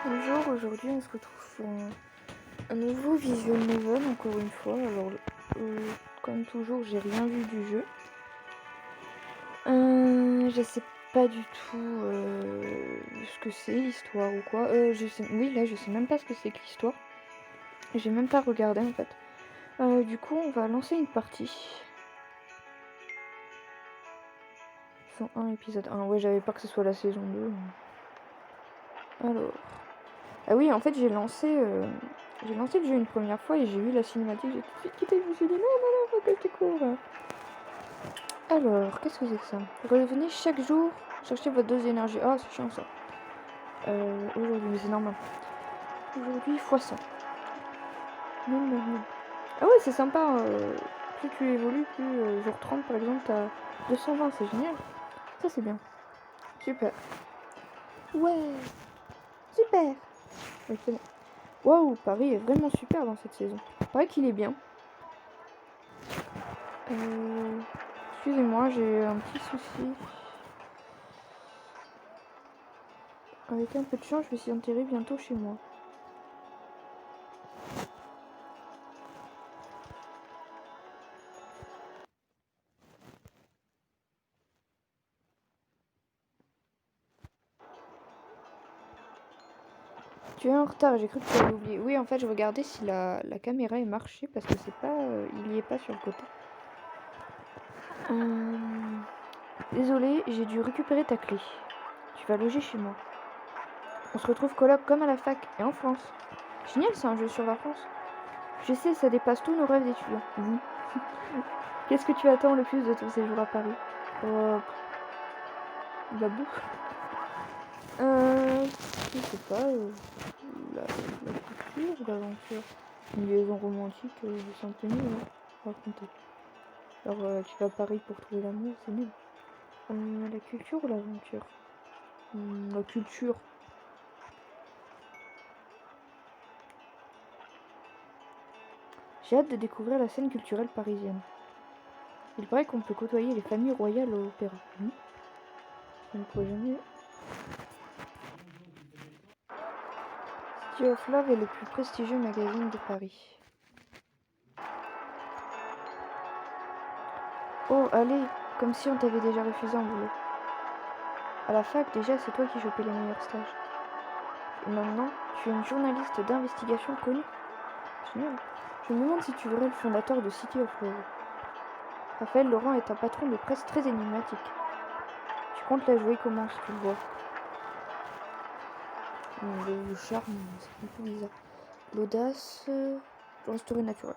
Bonjour, aujourd'hui on se retrouve sur un nouveau visual novel encore une fois. Alors comme toujours j'ai rien vu du jeu. Je sais pas du tout ce que c'est l'histoire ou quoi. Je sais même pas ce que c'est que l'histoire. J'ai même pas regardé en fait. Du coup on va lancer une partie. Saison 1 épisode 1. Ouais, j'avais pas que ce soit la saison 2. Alors. Ah oui, en fait j'ai lancé le jeu une première fois et j'ai vu la cinématique, j'ai tout de suite quitté, je me suis dit non, faut que je découvre. Alors, qu'est-ce que c'est que ça? Revenez chaque jour chercher votre dose d'énergie. Ah, c'est chiant ça. Aujourd'hui, mais c'est normal. Aujourd'hui, x100. Non. Ah ouais, c'est sympa. Plus tu évolues, plus jour 30 par exemple, t'as 220, c'est génial. Ça c'est bien. Super. Ouais, super. Excellent. Waouh, Paris est vraiment super dans cette saison. Paraît qu'il est bien. Excusez-moi, j'ai un petit souci. Avec un peu de chance, je vais s'y enterrer bientôt chez moi. Tu es en retard, j'ai cru que tu avais oublié. Oui, en fait, je regardais si la caméra est marchée parce que c'est pas, il y est pas sur le côté. Désolé, j'ai dû récupérer ta clé. Tu vas loger chez moi. On se retrouve coloc comme à la fac et en France. Génial, c'est un jeu sur la France. Je sais, ça dépasse tous nos rêves d'étudiants. Qu'est-ce que tu attends le plus de ton séjour à Paris? La bouffe. Je sais pas, la culture, l'aventure. Une liaison romantique, c'est un peu nul, hein, raconter. Alors, tu vas à Paris pour trouver l'amour, c'est nul. La culture ou l'aventure? La culture. J'ai hâte de découvrir la scène culturelle parisienne. Il paraît qu'on peut côtoyer les familles royales au opéra. Je ne pourrais jamais. City of Love est le plus prestigieux magazine de Paris. Oh, allez, comme si on t'avait déjà refusé un boulot. À la fac, déjà, c'est toi qui chopais les meilleurs stages. Et maintenant, tu es une journaliste d'investigation connue. Génial. Je me demande si tu verrais le fondateur de City of Love. Raphaël Laurent est un patron de presse très énigmatique. Tu comptes la jouer comment si tu le vois? Le charme, c'est un peu bizarre. L'audace, restaurer naturel.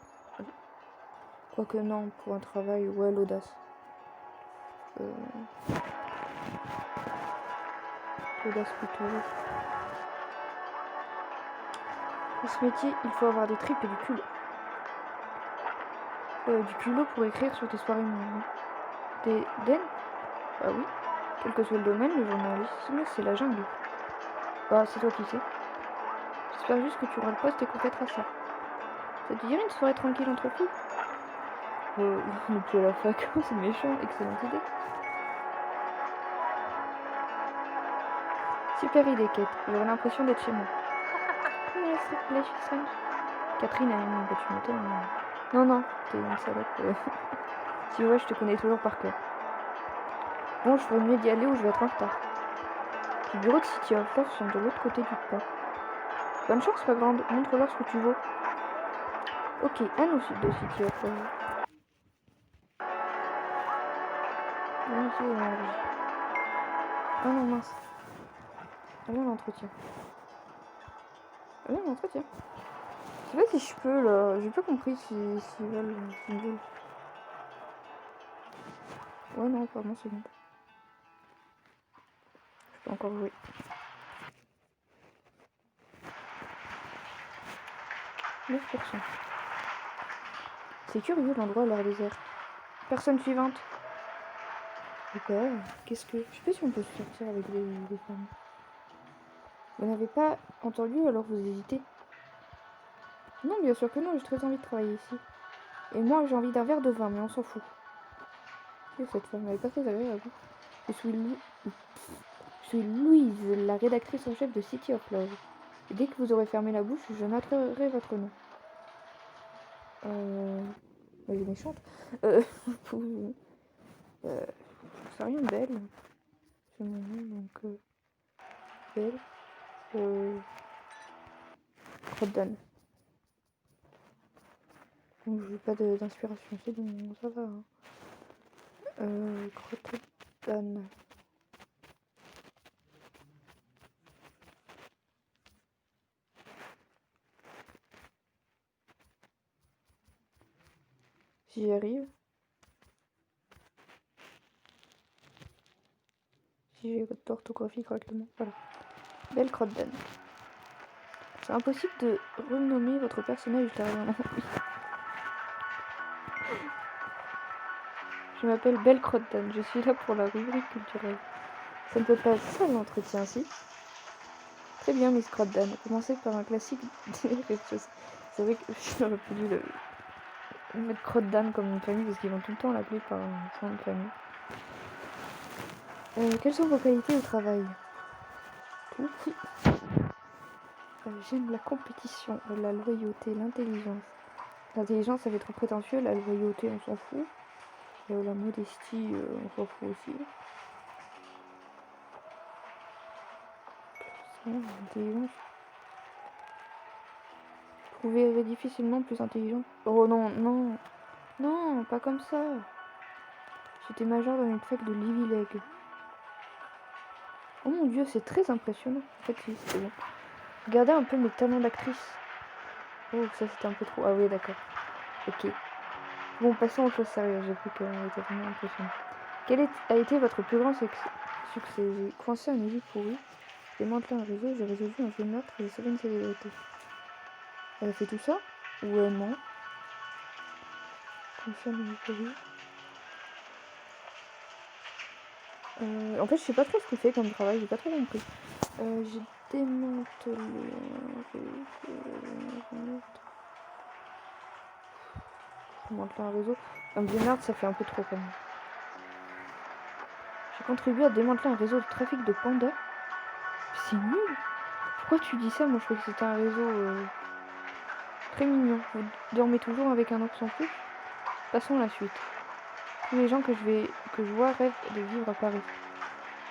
Quoique non, pour un travail, ouais, l'audace. L'audace plutôt. Pour ce métier, il faut avoir des tripes et du culot. Du culot pour écrire sur tes soirées mondaines. Den? Bah oui. Quel que soit le domaine, le journalisme, c'est la jungle. Bah, c'est toi qui sais. J'espère juste que tu auras le poste et qu'on fêtera ça. Ça te dirait une soirée tranquille entre filles? On n'est plus à la fac, c'est méchant, excellente idée. Super idée, Kate. J'aurais l'impression d'être chez moi. Comment la fille strange? Catherine a aimé, bah tu m'étonnes. Non, t'es une salope. Tu vois, je te connais toujours par cœur. Bon, je ferais mieux d'y aller ou je vais être en retard. Les bureaux de City of Love sont de l'autre côté du pont. Bonne chance, ma grande. Montre-leur ce que tu vaux. Ok, un au sud de City of Love. Oh non, mince. Allez, l'entretien. Je sais pas si je peux là. J'ai pas compris s'ils veulent. Ouais, non, pardon, c'est bon. Je peux encore jouer. %. C'est curieux, l'endroit a l'air désert. Personne suivante. Pourquoi? Qu'est-ce que... Je sais pas si on peut sortir avec des femmes. Vous n'avez pas entendu, alors vous hésitez? Non, bien sûr que non, j'ai très envie de travailler ici. Et moi, j'ai envie d'un verre de vin, mais on s'en fout. Cette femme, elle est pas très agréable. Je suis Louise, la rédactrice en chef de City of Love. Et dès que vous aurez fermé la bouche, je noterai votre nom. Elle est méchante. Vous c'est rien, Belle. C'est mon nom, donc... Belle. Roddan. Donc je n'ai pas d'inspiration, c'est bon, ça va. Hein. Roddan. Si j'y arrive. Si j'ai votre orthographie correctement. Voilà. Belle Roddan. C'est impossible de renommer votre personnage ultérieurement. Je m'appelle Belle Roddan. Je suis là pour la rubrique culturelle. Ça ne peut pas être ça l'entretien-ci. Très bien, Miss Roddan. Commencez par un classique des rez-de-chaussée. C'est vrai que j'aurais pu le mettre Roddan comme nom de famille parce qu'ils vont tout le temps l'appeler par son nom de famille. Quelles sont vos qualités au travail? Tout. J'aime la compétition, la loyauté, l'intelligence. L'intelligence, ça fait trop prétentieux. La loyauté, on s'en fout. Et la modestie, on s'en fout aussi. Intelligence. Je trouverais difficilement plus intelligent. Oh non, non. Non, pas comme ça. J'étais major dans une fac de Livy Leg. Oh mon dieu, c'est très impressionnant. En fait, oui, c'était bon. Regardez un peu mes talents d'actrice. Oh, ça c'était un peu trop. Ah oui, d'accord. Ok. Bon, passons aux choses sérieuses. J'ai cru qu'elle était vraiment impressionnante. Quel a été votre plus grand succès? J'ai coincé un élu pourri. J'ai démantelé un réseau, j'ai résolu un jeu de meurtre et j'ai sauvé une célébrité. Elle a fait tout ça? Ou non? Coincé un élu pourri. En fait, je sais pas trop ce qu'il fait comme travail, j'ai pas trop compris. J'ai démantelé un réseau. Un vieux meurtre, ça fait un peu trop quand même. J'ai contribué à démanteler un réseau de trafic de pandas. C'est nul. Pourquoi tu dis ça? Moi, je croyais que c'était un réseau très mignon. Vous dormez toujours avec un ours en plus? Passons à la suite. Tous les gens que je vois rêvent de vivre à Paris.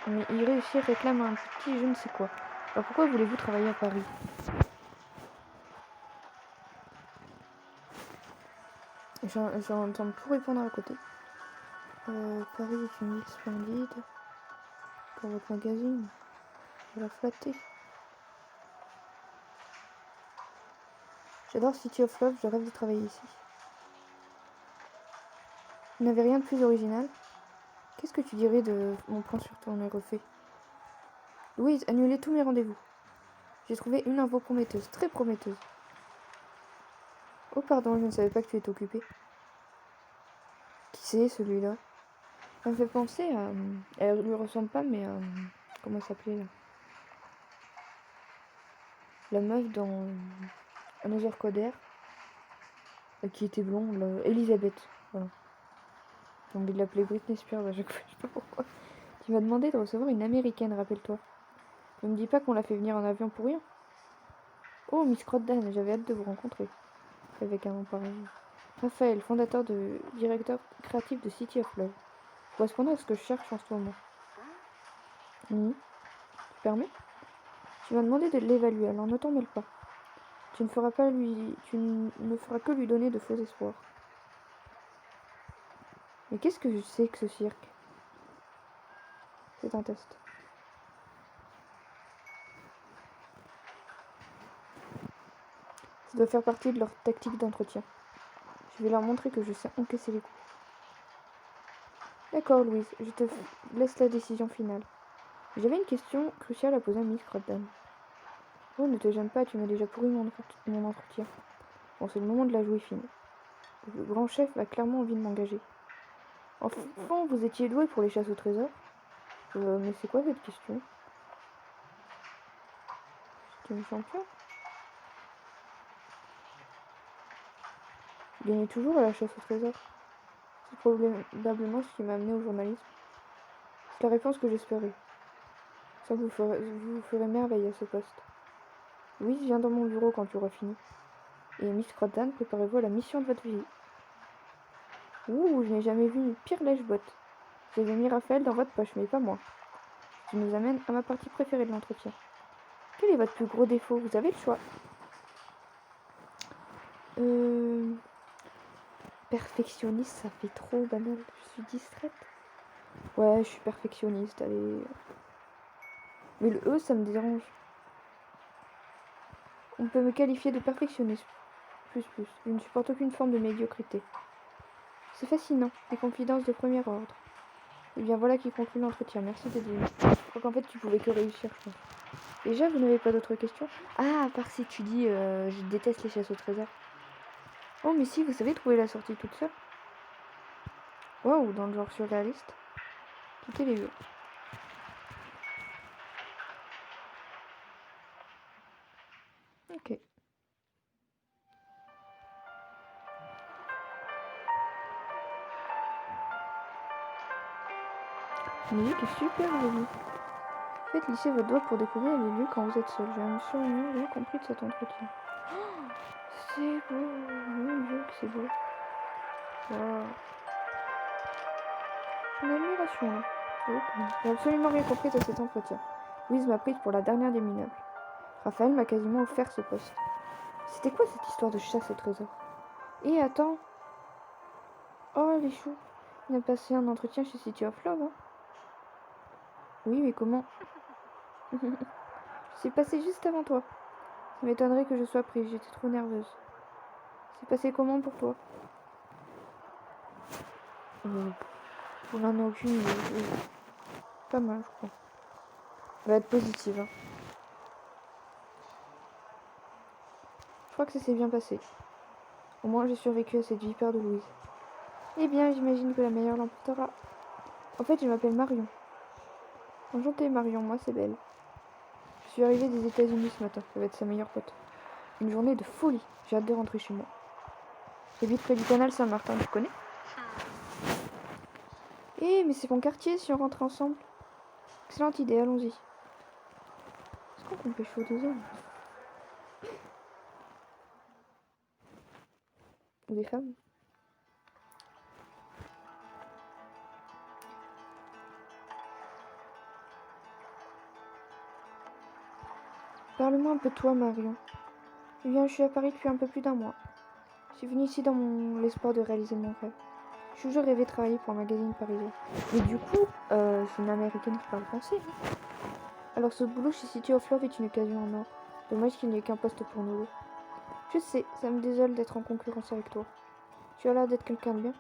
Mais y réussir réclame un petit je ne sais quoi. Alors pourquoi voulez-vous travailler à Paris? J'entends tout répondre à côté. Paris est une ville splendide. Pour votre magazine. Je vais la flatter. J'adore City of Love, je rêve de travailler ici. Vous n'avez rien de plus original? Qu'est-ce que tu dirais de mon plan sur ton refait? Louise, annulez tous mes rendez-vous. J'ai trouvé une info prometteuse, très prometteuse. Oh pardon, je ne savais pas que tu étais occupée. Qui c'est celui-là? Ça me fait penser à... Elle lui ressemble pas, mais... Comment elle s'appelait là? La meuf dans... Another Coder. Qui était blonde, Elisabeth. Voilà. J'ai envie de l'appeler Britney Spears à chaque fois, je sais pas pourquoi. Tu m'as demandé de recevoir une américaine, rappelle-toi. Ne me dis pas qu'on l'a fait venir en avion pour rien. Oh, Miss Roddan, j'avais hâte de vous rencontrer. Avec un nom pareil. Raphaël, directeur créatif de City of Love. Correspondant à ce que je cherche en ce moment. Tu permets? Tu m'as demandé de l'évaluer, alors ne t'en mêle pas. Tu ne feras que lui donner de faux espoirs. Mais qu'est-ce que c'est que ce cirque? C'est un test. Ça doit faire partie de leur tactique d'entretien. Je vais leur montrer que je sais encaisser les coups. D'accord, Louise, je te laisse la décision finale. J'avais une question cruciale à poser à Miss Roddan. Oh, ne te gêne pas, tu m'as déjà pourri mon entretien. Bon, c'est le moment de la jouer fine. Le grand chef a clairement envie de m'engager. Enfant, vous étiez doué pour les chasses au trésor? Mais c'est quoi cette question? C'était une champion? Je gagnais toujours à la chasse au trésor. C'est probablement ce qui m'a amené au journalisme. C'est la réponse que j'espérais. Ça vous ferait merveille à ce poste. Louise, viens dans mon bureau quand tu auras fini. Et Miss Crotan, préparez-vous à la mission de votre vie. Ouh, je n'ai jamais vu une pire lèche-botte. Vous avez mis Raphaël dans votre poche, mais pas moi. Ce qui nous amène à ma partie préférée de l'entretien. Quel est votre plus gros défaut? Vous avez le choix. Perfectionniste, ça fait trop banal. Je suis distraite. Ouais, je suis perfectionniste, allez. Mais le E, ça me dérange. On peut me qualifier de perfectionniste. Plus. Je ne supporte aucune forme de médiocrité. C'est fascinant, des confidences de premier ordre. Et bien voilà qui conclut l'entretien. Merci d'être venu. Je crois qu'en fait tu pouvais que réussir, je pense. Déjà, vous n'avez pas d'autres questions? Ah, à part si tu dis je déteste les chasses au trésor. Oh, mais si, vous savez trouver la sortie toute seule. Waouh, dans le genre surréaliste. Quittez les lieux. Ok. La musique est super jolie. Faites lisser votre doigt pour découvrir les lieux quand vous êtes seul. J'ai absolument rien compris de cet entretien. Oh, c'est beau, mon Dieu que c'est beau. Wow. Une admiration là. Oh, j'ai absolument rien compris de cet entretien. Louise m'a prise pour la dernière des minables. Raphaël m'a quasiment offert ce poste. C'était quoi cette histoire de chasse au trésor? Et attends. Oh les choux. Il a passé un entretien chez City of Love, hein? Oui, mais comment? Je suis passée juste avant toi. Ça m'étonnerait que je sois prise, j'étais trop nerveuse. C'est passé comment pour toi? On n'en a aucune idée. Pas mal, je crois. Elle va être positive, hein. Je crois que ça s'est bien passé. Au moins, j'ai survécu à cette vipère de Louise. Eh bien, j'imagine que la meilleure l'emportera. En fait, je m'appelle Marion. Enchantée, Marion, moi c'est Belle. Je suis arrivée des États-Unis ce matin, ça va être sa meilleure pote. Une journée de folie, j'ai hâte de rentrer chez moi. J'habite près du canal Saint-Martin, tu connais? Eh, mais c'est mon quartier si on rentre ensemble. Excellente idée, allons-y. Est-ce qu'on peut pécho des hommes? Ou des femmes? Parle-moi un peu de toi, Marion. Eh bien, je suis à Paris depuis un peu plus d'un mois. Je suis venue ici dans l'espoir de réaliser mon rêve. J'ai toujours rêvé de travailler pour un magazine parisien. Mais du coup, je suis une américaine qui parle français. Hein. Alors ce boulot chez City of Love est une occasion en or. Dommage qu'il n'y ait qu'un poste pour nous deux. Je sais, ça me désole d'être en concurrence avec toi. Tu as l'air d'être quelqu'un de bien.